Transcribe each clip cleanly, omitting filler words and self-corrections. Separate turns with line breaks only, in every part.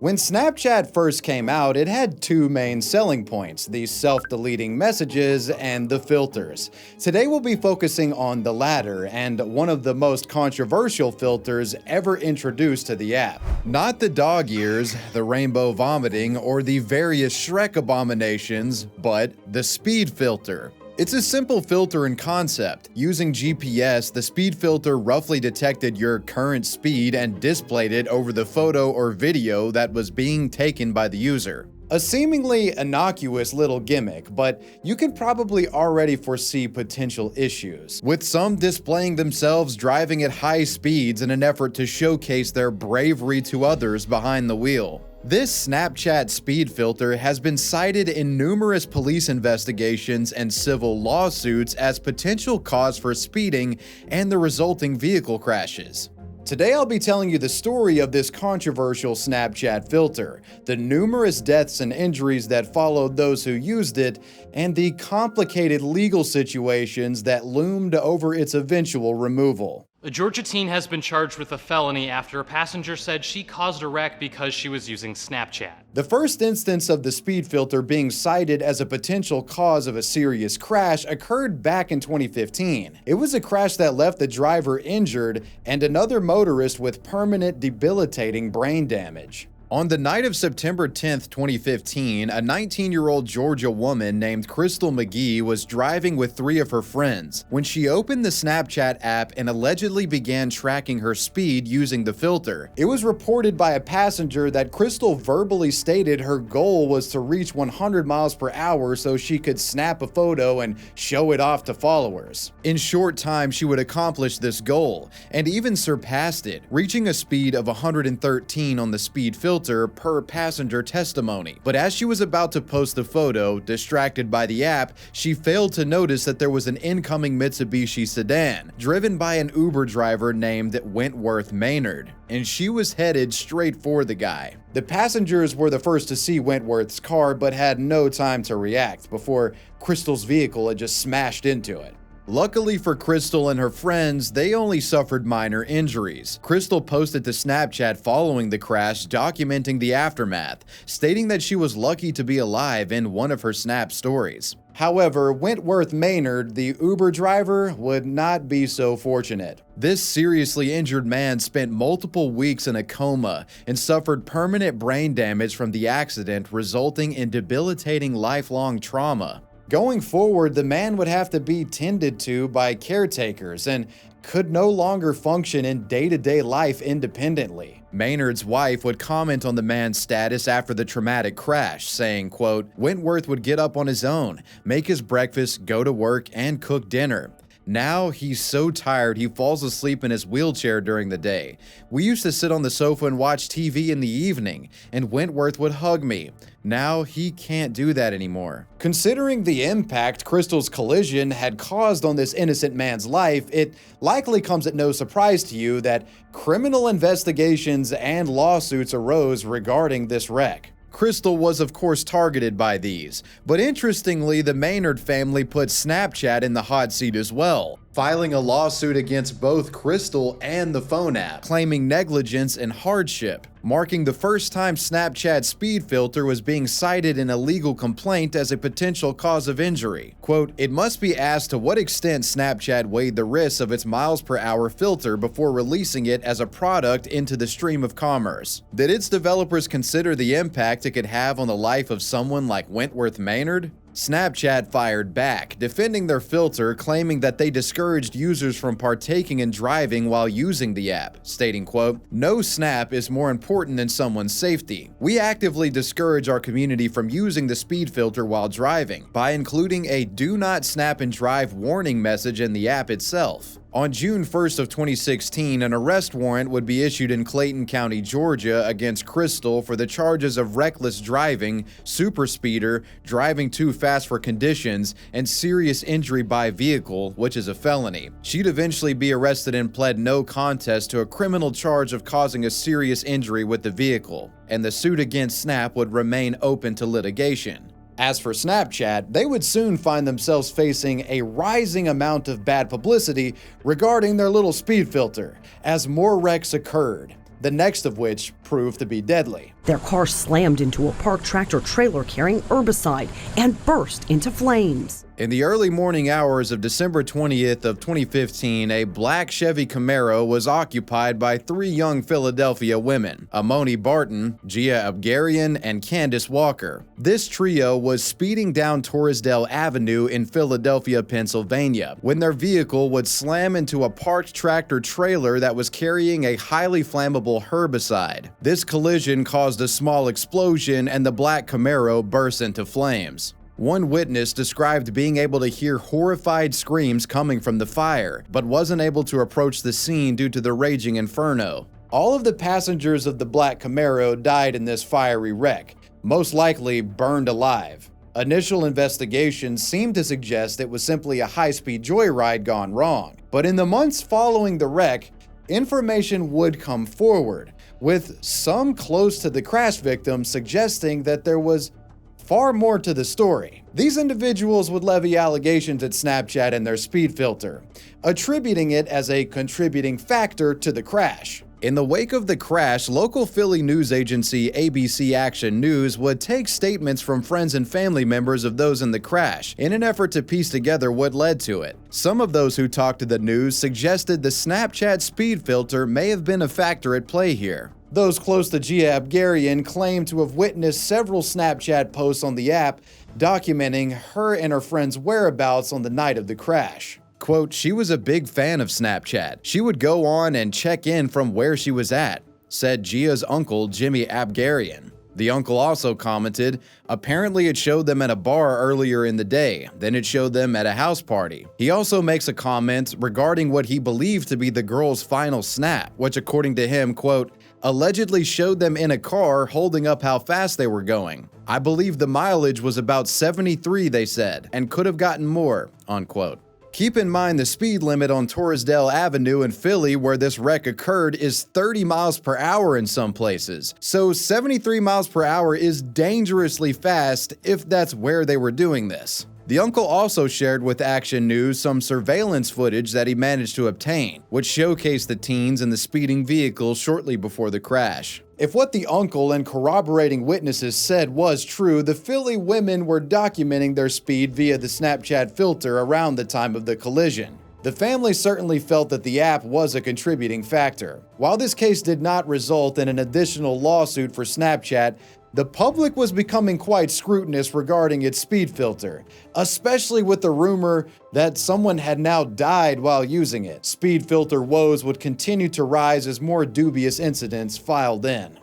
When Snapchat first came out, it had two main selling points: the self-deleting messages and the filters. Today we'll be focusing on the latter, and one of the most controversial filters ever introduced to the app. Not the dog ears, the rainbow vomiting, or the various Shrek abominations, but the speed filter. It's a simple filter in concept. Using GPS, the speed filter roughly detected your current speed and displayed it over the photo or video that was being taken by the user. A seemingly innocuous little gimmick, but you can probably already foresee potential issues, with some displaying themselves driving at high speeds in an effort to showcase their bravery to others behind the wheel. This Snapchat speed filter has been cited in numerous police investigations and civil lawsuits as potential cause for speeding and the resulting vehicle crashes. Today I'll be telling you the story of this controversial Snapchat filter, the numerous deaths and injuries that followed those who used it, and the complicated legal situations that loomed over its eventual removal.
A Georgia teen has been charged with a felony after a passenger said she caused a wreck because she was using Snapchat.
The first instance of the speed filter being cited as a potential cause of a serious crash occurred back in 2015. It was a crash that left the driver injured and another motorist with permanent debilitating brain damage. On the night of September 10, 2015, a 19-year-old Georgia woman named Crystal McGee was driving with three of her friends when she opened the Snapchat app and allegedly began tracking her speed using the filter. It was reported by a passenger that Crystal verbally stated her goal was to reach 100 miles per hour so she could snap a photo and show it off to followers. In short time, she would accomplish this goal, and even surpassed it, reaching a speed of 113 on the speed filter per passenger testimony. But as she was about to post the photo, distracted by the app, she failed to notice that there was an incoming Mitsubishi sedan, driven by an Uber driver named Wentworth Maynard, and she was headed straight for the guy. The passengers were the first to see Wentworth's car, but had no time to react before Crystal's vehicle had just smashed into it. Luckily for Crystal and her friends, they only suffered minor injuries. Crystal posted to Snapchat following the crash, documenting the aftermath, stating that she was lucky to be alive in one of her Snap stories. However, Wentworth Maynard, the Uber driver, would not be so fortunate. This seriously injured man spent multiple weeks in a coma and suffered permanent brain damage from the accident, resulting in debilitating lifelong trauma. Going forward, the man would have to be tended to by caretakers and could no longer function in day-to-day life independently. Maynard's wife would comment on the man's status after the traumatic crash, saying, quote, "Wentworth would get up on his own, make his breakfast, go to work, and cook dinner. Now he's so tired he falls asleep in his wheelchair during the day. We used to sit on the sofa and watch TV in the evening, and Wentworth would hug me. Now he can't do that anymore." Considering the impact Crystal's collision had caused on this innocent man's life, it likely comes at no surprise to you that criminal investigations and lawsuits arose regarding this wreck. Crystal was of course targeted by these, but interestingly, the Maynard family put Snapchat in the hot seat as well, filing a lawsuit against both Crystal and the phone app, claiming negligence and hardship, marking the first time Snapchat's speed filter was being cited in a legal complaint as a potential cause of injury. Quote, "It must be asked to what extent Snapchat weighed the risks of its miles per hour filter before releasing it as a product into the stream of commerce. Did its developers consider the impact it could have on the life of someone like Wentworth Maynard?" Snapchat fired back, defending their filter, claiming that they discouraged users from partaking in driving while using the app, stating, quote, "No snap is more important than someone's safety. We actively discourage our community from using the speed filter while driving by including a do not snap and drive warning message in the app itself." On June 1st of 2016, an arrest warrant would be issued in Clayton County, Georgia against Crystal for the charges of reckless driving, superspeeder, driving too fast for conditions, and serious injury by vehicle, which is a felony. She'd eventually be arrested and pled no contest to a criminal charge of causing a serious injury with the vehicle, and the suit against Snap would remain open to litigation. As for Snapchat, they would soon find themselves facing a rising amount of bad publicity regarding their little speed filter, as more wrecks occurred. the next of which proved to be deadly.
Their car slammed into a parked tractor trailer carrying herbicide and burst into flames.
In the early morning hours of December 20th of 2015, a black Chevy Camaro was occupied by three young Philadelphia women, Amoni Barton, Gia Abgarian, and Candace Walker. This trio was speeding down Torresdale Avenue in Philadelphia, Pennsylvania, when their vehicle would slam into a parked tractor trailer that was carrying a highly flammable herbicide. This collision caused a small explosion and the black Camaro burst into flames. One witness described being able to hear horrified screams coming from the fire, but wasn't able to approach the scene due to the raging inferno. All of the passengers of the black Camaro died in this fiery wreck, most likely burned alive. Initial investigations seemed to suggest it was simply a high-speed joyride gone wrong, but in the months following the wreck, information would come forward, with some close to the crash victims suggesting that there was far more to the story. These individuals would levy allegations at Snapchat and their speed filter, attributing it as a contributing factor to the crash. In the wake of the crash, local Philly news agency ABC Action News would take statements from friends and family members of those in the crash in an effort to piece together what led to it. Some of those who talked to the news suggested the Snapchat speed filter may have been a factor at play here. Those close to Gia Abgarian claim to have witnessed several Snapchat posts on the app documenting her and her friend's whereabouts on the night of the crash. Quote, "She was a big fan of Snapchat. She would go on and check in from where she was at," said Gia's uncle, Jimmy Abgarian. The uncle also commented, "Apparently it showed them at a bar earlier in the day, then it showed them at a house party." He also makes a comment regarding what he believed to be the girl's final snap, which according to him, quote, "allegedly showed them in a car holding up how fast they were going. I believe the mileage was about 73, they said, and could have gotten more," unquote. Keep in mind the speed limit on Torresdale Avenue in Philly where this wreck occurred is 30 miles per hour in some places. So 73 miles per hour is dangerously fast if that's where they were doing this. The uncle also shared with Action News some surveillance footage that he managed to obtain, which showcased the teens in the speeding vehicle shortly before the crash. If what the uncle and corroborating witnesses said was true, the Philly women were documenting their speed via the Snapchat filter around the time of the collision. The family certainly felt that the app was a contributing factor. While this case did not result in an additional lawsuit for Snapchat, the public was becoming quite scrutinous regarding its speed filter, especially with the rumor that someone had now died while using it. Speed filter woes would continue to rise as more dubious incidents filed in.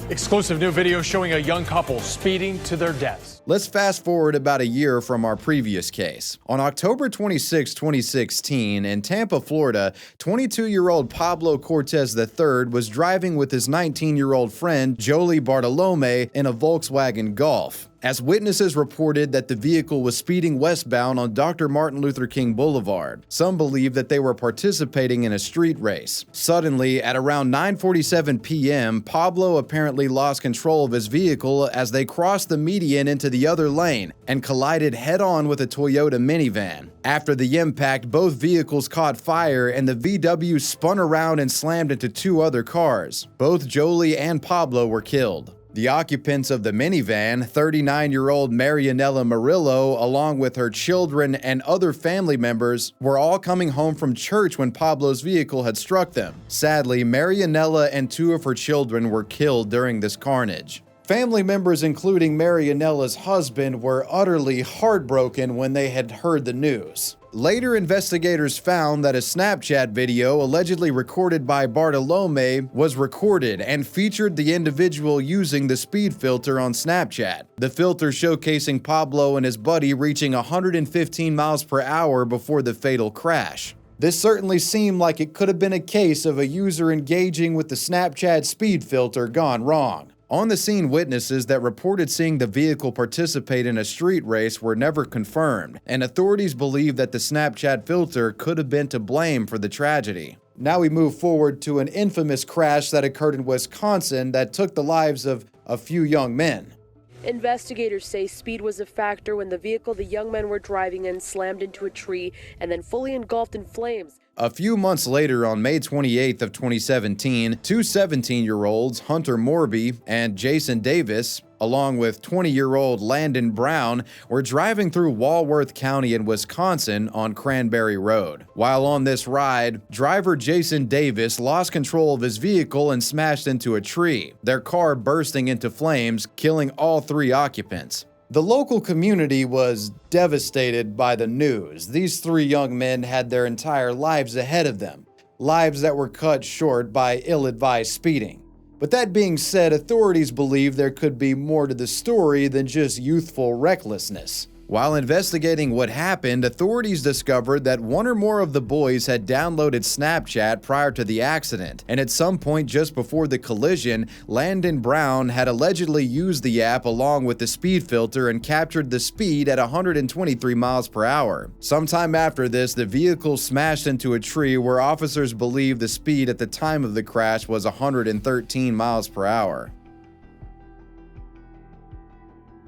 Exclusive new video showing a young couple speeding to their deaths.
Let's fast forward about a year from our previous case. On October 26, 2016, in Tampa, Florida, 22-year-old Pablo Cortez III was driving with his 19-year-old friend Jolie Bartolome in a Volkswagen Golf, as witnesses reported that the vehicle was speeding westbound on Dr. Martin Luther King Boulevard. Some believe that they were participating in a street race. Suddenly, at around 9:47 p.m., Pablo apparently lost control of his vehicle as they crossed the median into the other lane and collided head-on with a Toyota minivan. After the impact, both vehicles caught fire and the VW spun around and slammed into two other cars. Both Jolie and Pablo were killed. The occupants of the minivan, 39-year-old Marianella Murillo, along with her children and other family members, were all coming home from church when Pablo's vehicle had struck them. Sadly, Marianella and two of her children were killed during this carnage. Family members, including Marianella's husband, were utterly heartbroken when they had heard the news. Later, investigators found that a Snapchat video allegedly recorded by Bartolome was recorded and featured the individual using the speed filter on Snapchat. The filter showcasing Pablo and his buddy reaching 115 miles per hour before the fatal crash. This certainly seemed like it could have been a case of a user engaging with the Snapchat speed filter gone wrong. On the scene, witnesses that reported seeing the vehicle participate in a street race were never confirmed, and authorities believe that the Snapchat filter could have been to blame for the tragedy. Now we move forward to an infamous crash that occurred in Wisconsin that took the lives of a few young men.
Investigators say speed was a factor when the vehicle the young men were driving in slammed into a tree and then fully engulfed in flames.
A few months later, on May 28th of 2017, two 17-year-olds, Hunter Morby and Jason Davis, along with 20-year-old Landon Brown, were driving through Walworth County in Wisconsin on Cranberry Road. While on this ride, driver Jason Davis lost control of his vehicle and smashed into a tree, their car bursting into flames, killing all three occupants. The local community was devastated by the news. These three young men had their entire lives ahead of them, lives that were cut short by ill-advised speeding. But that being said, authorities believe there could be more to the story than just youthful recklessness. While investigating what happened, authorities discovered that one or more of the boys had downloaded Snapchat prior to the accident, and at some point just before the collision, Landon Brown had allegedly used the app along with the speed filter and captured the speed at 123 miles per hour. Sometime after this, the vehicle smashed into a tree where officers believe the speed at the time of the crash was 113 miles per hour.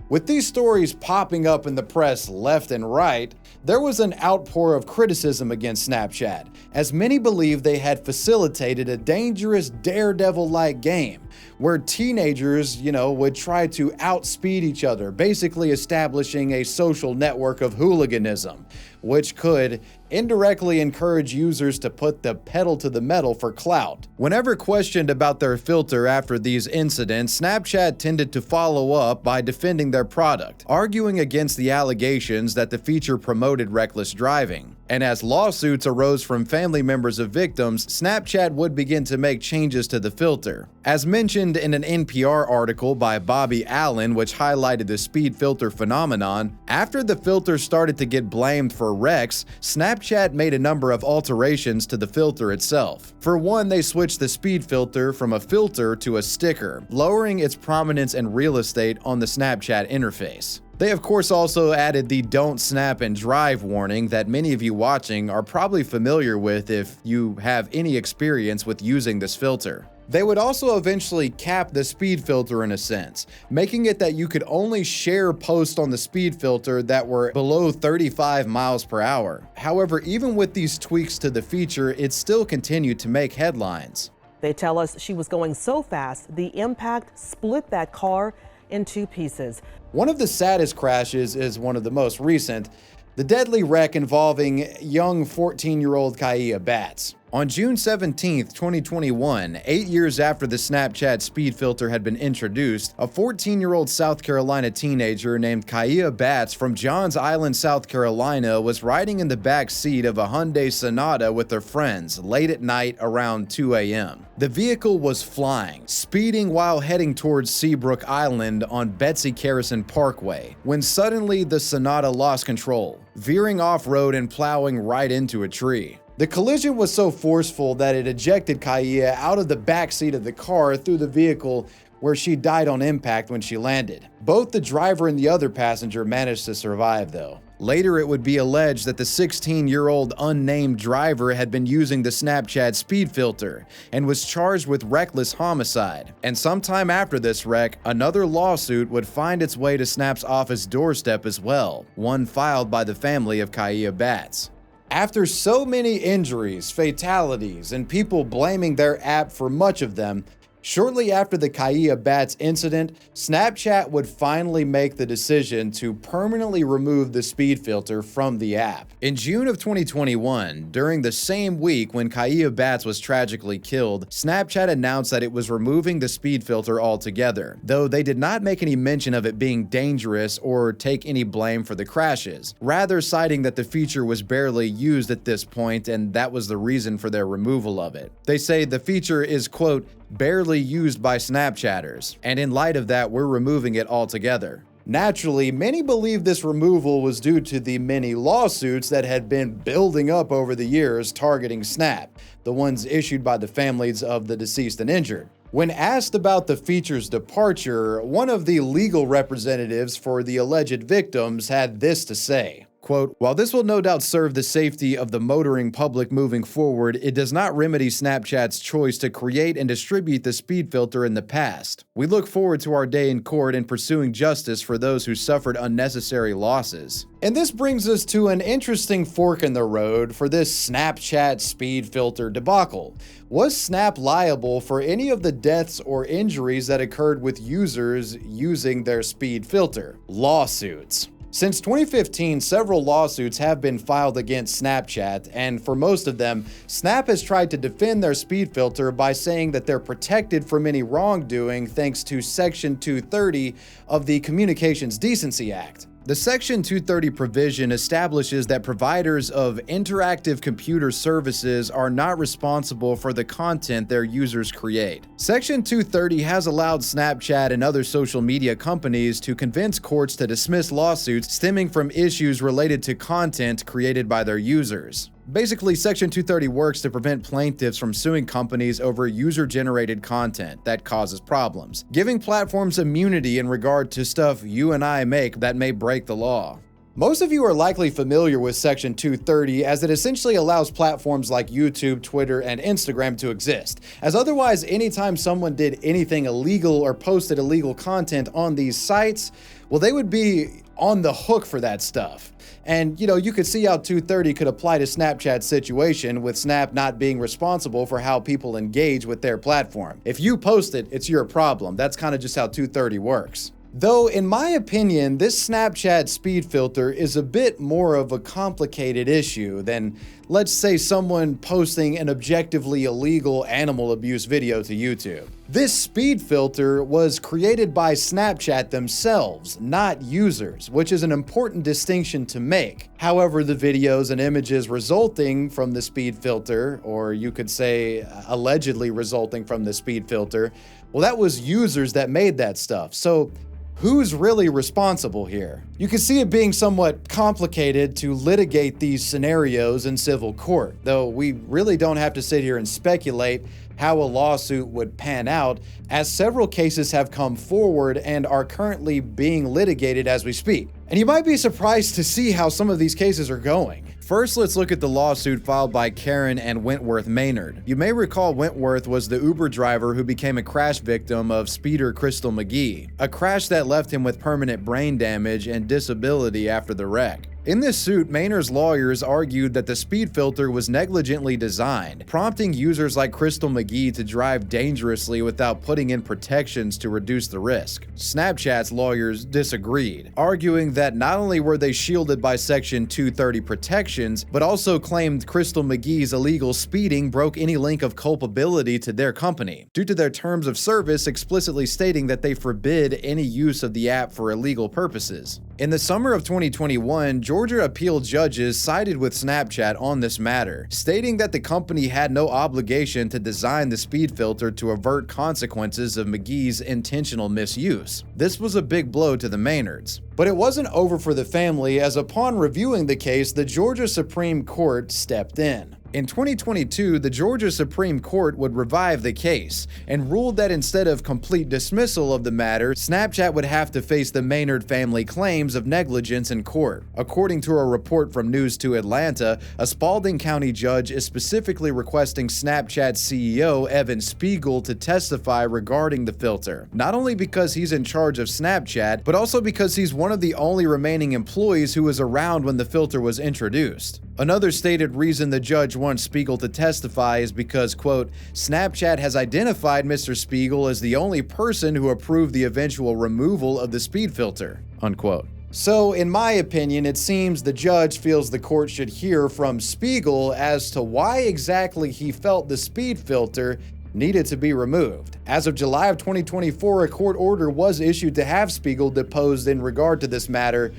With these stories popping up in the press left and right, there was an outpour of criticism against Snapchat, as many believed they had facilitated a dangerous daredevil-like game where teenagers, would try to outspeed each other, basically establishing a social network of hooliganism, which could indirectly encourage users to put the pedal to the metal for clout. Whenever questioned about their filter after these incidents, Snapchat tended to follow up by defending their product, arguing against the allegations that the feature promoted reckless driving. And as lawsuits arose from family members of victims, Snapchat would begin to make changes to the filter. As mentioned in an NPR article by Bobby Allen, which highlighted the speed filter phenomenon, after the filter started to get blamed for wrecks, Snapchat made a number of alterations to the filter itself. For one, they switched the speed filter from a filter to a sticker, lowering its prominence and real estate on the Snapchat interface. They of course also added the "don't snap and drive" warning that many of you watching are probably familiar with if you have any experience with using this filter. They would also eventually cap the speed filter in a sense, making it that you could only share posts on the speed filter that were below 35 miles per hour. However, even with these tweaks to the feature, it still continued to make headlines.
They tell us she was going so fast, the impact split that car in two pieces.
One of the saddest crashes is one of the most recent, the deadly wreck involving young 14-year-old Kaiya Batts. On June 17, 2021, 8 years after the Snapchat speed filter had been introduced, a 14-year-old South Carolina teenager named Kaiya Batts from Johns Island, South Carolina, was riding in the back seat of a Hyundai Sonata with their friends late at night around 2 a.m. The vehicle was flying, speeding while heading towards Seabrook Island on Betsy Carrison Parkway, when suddenly the Sonata lost control, veering off-road and plowing right into a tree. The collision was so forceful that it ejected Kaiya out of the back seat of the car through the vehicle, where she died on impact when she landed. Both the driver and the other passenger managed to survive, though. Later, it would be alleged that the 16-year-old unnamed driver had been using the Snapchat speed filter and was charged with reckless homicide. And sometime after this wreck, another lawsuit would find its way to Snap's office doorstep as well, one filed by the family of Kaiya Batts. After so many injuries, fatalities, and people blaming their app for much of them, shortly after the Kaiya Batts incident, Snapchat would finally make the decision to permanently remove the speed filter from the app. In June of 2021, during the same week when Kaiya Batts was tragically killed, Snapchat announced that it was removing the speed filter altogether, though they did not make any mention of it being dangerous or take any blame for the crashes, rather citing that the feature was barely used at this point and that was the reason for their removal of it. They say the feature is, quote, barely used by Snapchatters, and in light of that, we're removing it altogether. Naturally, many believe this removal was due to the many lawsuits that had been building up over the years targeting Snap, the ones issued by the families of the deceased and injured. When asked about the feature's departure, one of the legal representatives for the alleged victims had this to say, Quote, "While this will no doubt serve the safety of the motoring public moving forward, it does not remedy Snapchat's choice to create and distribute the speed filter in the past. We look forward to our day in court and pursuing justice for those who suffered unnecessary losses." And this brings us to an interesting fork in the road for this Snapchat speed filter debacle. Was Snap liable for any of the deaths or injuries that occurred with users using their speed filter? Lawsuits. Since 2015, several lawsuits have been filed against Snapchat, and for most of them, Snap has tried to defend their speed filter by saying that they're protected from any wrongdoing thanks to Section 230 of the Communications Decency Act. The Section 230 provision establishes that providers of interactive computer services are not responsible for the content their users create. Section 230 has allowed Snapchat and other social media companies to convince courts to dismiss lawsuits stemming from issues related to content created by their users. Basically, Section 230 works to prevent plaintiffs from suing companies over user-generated content that causes problems, giving platforms immunity in regard to stuff you and I make that may break the law. Most of you are likely familiar with Section 230 as it essentially allows platforms like YouTube, Twitter, and Instagram to exist, as otherwise anytime someone did anything illegal or posted illegal content on these sites, well, they would be on the hook for that stuff. And, you could see how 230 could apply to Snapchat's situation, with Snap not being responsible for how people engage with their platform. If you post it, it's your problem. That's kind of just how 230 works. Though, in my opinion, this Snapchat speed filter is a bit more of a complicated issue than, let's say, someone posting an objectively illegal animal abuse video to YouTube. This speed filter was created by Snapchat themselves, not users, which is an important distinction to make. However, the videos and images resulting from the speed filter, or you could say allegedly resulting from the speed filter, well, that was users that made that stuff. So, who's really responsible here? You can see it being somewhat complicated to litigate these scenarios in civil court, though we really don't have to sit here and speculate how a lawsuit would pan out, as several cases have come forward and are currently being litigated as we speak. And you might be surprised to see how some of these cases are going. First, let's look at the lawsuit filed by Karen and Wentworth Maynard. You may recall Wentworth was the Uber driver who became a crash victim of speeder Crystal McGee, a crash that left him with permanent brain damage and disability after the wreck. In this suit, Maynard's lawyers argued that the speed filter was negligently designed, prompting users like Crystal McGee to drive dangerously without putting in protections to reduce the risk. Snapchat's lawyers disagreed, arguing that not only were they shielded by Section 230 protections, but also claimed Crystal McGee's illegal speeding broke any link of culpability to their company, due to their terms of service explicitly stating that they forbid any use of the app for illegal purposes. In the summer of 2021, Georgia appeal judges sided with Snapchat on this matter, stating that the company had no obligation to design the speed filter to avert consequences of McGee's intentional misuse. This was a big blow to the Maynards. But it wasn't over for the family, as upon reviewing the case, the Georgia Supreme Court stepped in. In 2022, the Georgia Supreme Court would revive the case and ruled that instead of complete dismissal of the matter, Snapchat would have to face the Maynard family claims of negligence in court. According to a report from News 2 Atlanta, a Spalding County judge is specifically requesting Snapchat CEO Evan Spiegel to testify regarding the filter, not only because he's in charge of Snapchat, but also because he's one of the only remaining employees who was around when the filter was introduced. Another stated reason the judge wants Spiegel to testify is because, quote, Snapchat has identified Mr. Spiegel as the only person who approved the eventual removal of the speed filter, unquote. So, in my opinion, it seems the judge feels the court should hear from Spiegel as to why exactly he felt the speed filter needed to be removed. As of July of 2024, a court order was issued to have Spiegel deposed in regard to this matter,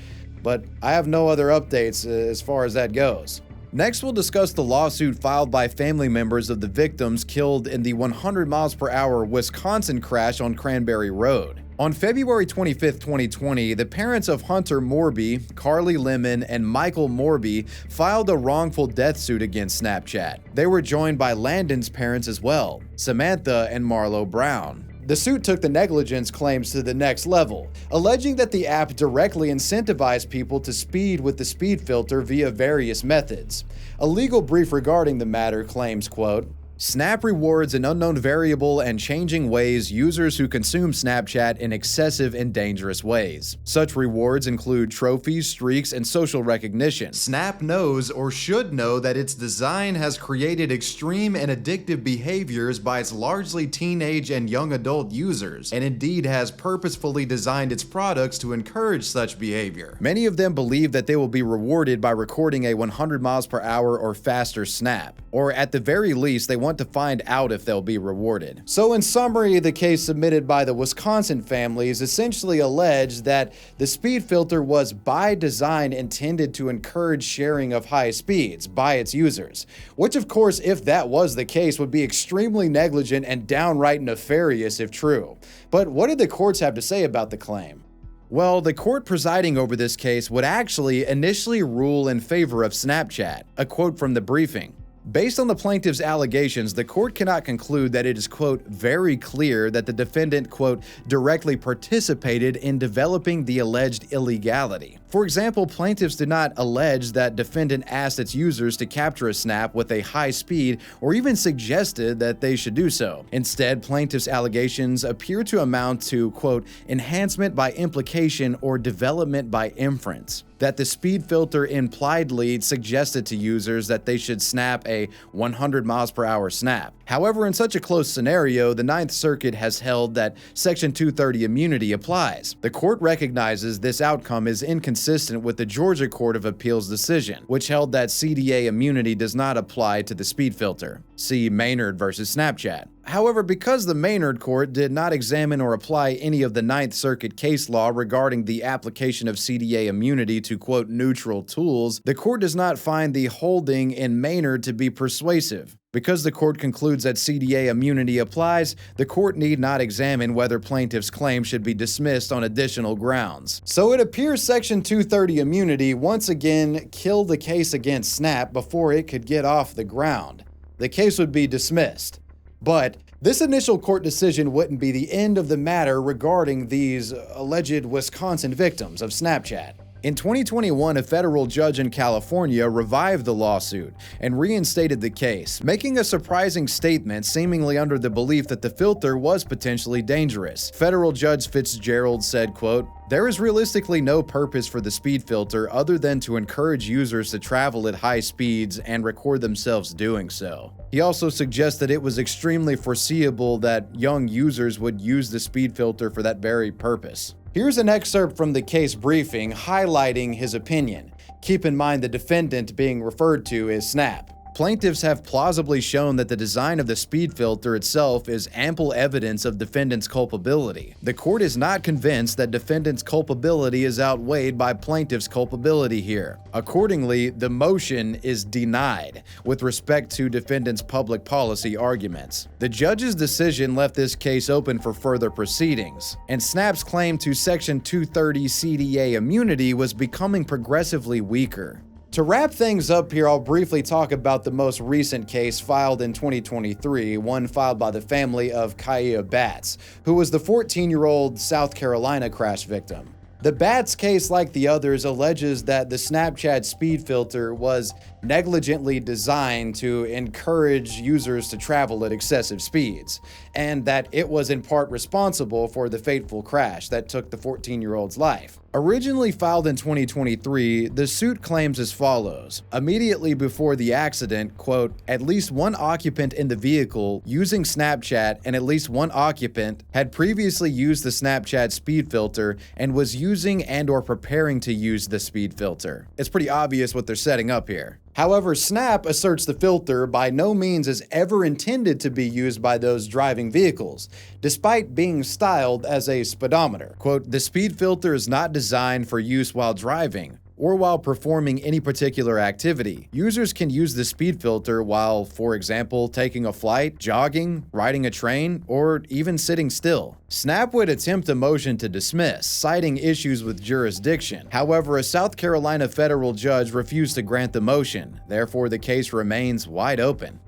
but I have no other updates as far as that goes. Next, we'll discuss the lawsuit filed by family members of the victims killed in the 100 miles per hour Wisconsin crash on Cranberry Road. On February 25, 2020, the parents of Hunter Morby, Carly Lemon, and Michael Morby filed a wrongful death suit against Snapchat. They were joined by Landon's parents as well, Samantha and Marlo Brown. The suit took the negligence claims to the next level, alleging that the app directly incentivized people to speed with the speed filter via various methods. A legal brief regarding the matter claims, quote, Snap rewards in unknown variable and changing ways users who consume Snapchat in excessive and dangerous ways. Such rewards include trophies, streaks, and social recognition. Snap knows or should know that its design has created extreme and addictive behaviors by its largely teenage and young adult users, and indeed has purposefully designed its products to encourage such behavior. Many of them believe that they will be rewarded by recording a 100 miles per hour or faster snap, or at the very least, they want to find out if they'll be rewarded. So in summary, the case submitted by the Wisconsin families essentially alleged that the speed filter was by design intended to encourage sharing of high speeds by its users, which of course, if that was the case, would be extremely negligent and downright nefarious if true. But what did the courts have to say about the claim? Well, the court presiding over this case would actually initially rule in favor of Snapchat, a quote from the briefing. Based on the plaintiff's allegations, the court cannot conclude that it is, quote, very clear that the defendant, quote, directly participated in developing the alleged illegality. For example, plaintiffs did not allege that defendant asked its users to capture a snap with a high speed or even suggested that they should do so. Instead, plaintiffs' allegations appear to amount to, quote, enhancement by implication or development by inference. That the speed filter impliedly suggested to users that they should snap a 100 miles per hour snap. However, in such a close scenario, the Ninth Circuit has held that Section 230 immunity applies. The court recognizes this outcome is inconsistent with the Georgia Court of Appeals decision, which held that CDA immunity does not apply to the speed filter. See Maynard versus Snapchat. However, because the Maynard court did not examine or apply any of the Ninth Circuit case law regarding the application of CDA immunity to, quote, neutral tools, the court does not find the holding in Maynard to be persuasive. Because the court concludes that CDA immunity applies, the court need not examine whether plaintiff's claim should be dismissed on additional grounds. So it appears Section 230 immunity once again killed the case against Snap before it could get off the ground. The case would be dismissed. But this initial court decision wouldn't be the end of the matter regarding these alleged Wisconsin victims of Snapchat. In 2021, a federal judge in California revived the lawsuit and reinstated the case, making a surprising statement seemingly under the belief that the filter was potentially dangerous. Federal Judge Fitzgerald said, quote, there is realistically no purpose for the speed filter other than to encourage users to travel at high speeds and record themselves doing so. He also suggests that it was extremely foreseeable that young users would use the speed filter for that very purpose. Here's an excerpt from the case briefing highlighting his opinion. Keep in mind the defendant being referred to is Snap. Plaintiffs have plausibly shown that the design of the speed filter itself is ample evidence of defendant's culpability. The court is not convinced that defendant's culpability is outweighed by plaintiff's culpability here. Accordingly, the motion is denied with respect to defendant's public policy arguments. The judge's decision left this case open for further proceedings, and Snap's claim to Section 230 CDA immunity was becoming progressively weaker. To wrap things up here, I'll briefly talk about the most recent case filed in 2023, one filed by the family of Kaiya Batts, who was the 14-year-old South Carolina crash victim. The Batts case, like the others, alleges that the Snapchat speed filter was negligently designed to encourage users to travel at excessive speeds, and that it was in part responsible for the fateful crash that took the 14-year-old's life. Originally filed in 2023, the suit claims as follows. Immediately before the accident, quote, at least one occupant in the vehicle using Snapchat and at least one occupant had previously used the Snapchat speed filter and was using and or preparing to use the speed filter. It's pretty obvious what they're setting up here. However, Snap asserts the filter by no means is ever intended to be used by those driving vehicles, despite being styled as a speedometer. Quote, the speed filter is not designed for use while driving or while performing any particular activity. Users can use the speed filter while, for example, taking a flight, jogging, riding a train, or even sitting still. Snap would attempt a motion to dismiss, citing issues with jurisdiction. However, a South Carolina federal judge refused to grant the motion. Therefore, the case remains wide open.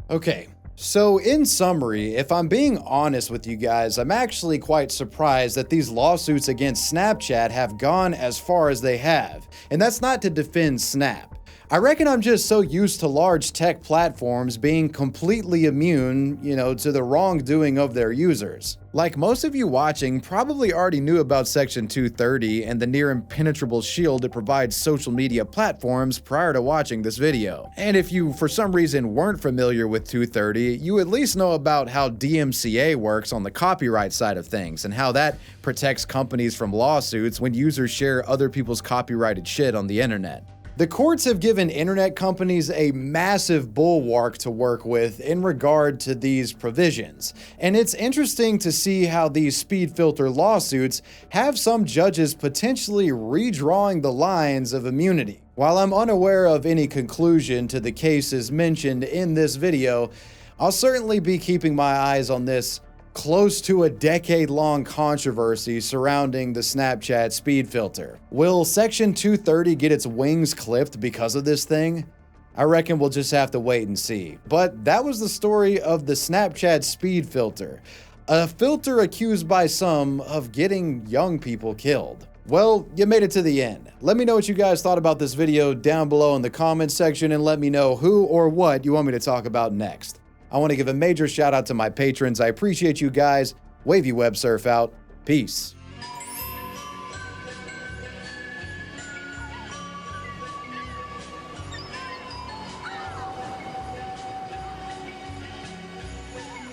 Okay, So in summary, if I'm being honest with you guys, I'm actually quite surprised that these lawsuits against Snapchat have gone as far as they have. And that's not to defend Snap. I reckon I'm just so used to large tech platforms being completely immune, to the wrongdoing of their users. Like most of you watching probably already knew about Section 230 and the near impenetrable shield it provides social media platforms prior to watching this video. And if you for some reason weren't familiar with 230, you at least know about how DMCA works on the copyright side of things and how that protects companies from lawsuits when users share other people's copyrighted shit on the internet. The courts have given internet companies a massive bulwark to work with in regard to these provisions, and it's interesting to see how these speed filter lawsuits have some judges potentially redrawing the lines of immunity. While I'm unaware of any conclusion to the cases mentioned in this video, I'll certainly be keeping my eyes on this close to a decade-long controversy surrounding the Snapchat speed filter. Will Section 230 get its wings clipped because of this thing? I reckon we'll just have to wait and see. But that was the story of the Snapchat speed filter, a filter accused by some of getting young people killed. Well, you made it to the end. Let me know what you guys thought about this video down below in the comments section, and let me know who or what you want me to talk about next. I want to give a major shout out to my patrons. I appreciate you guys. Wavy Web Surf out. Peace.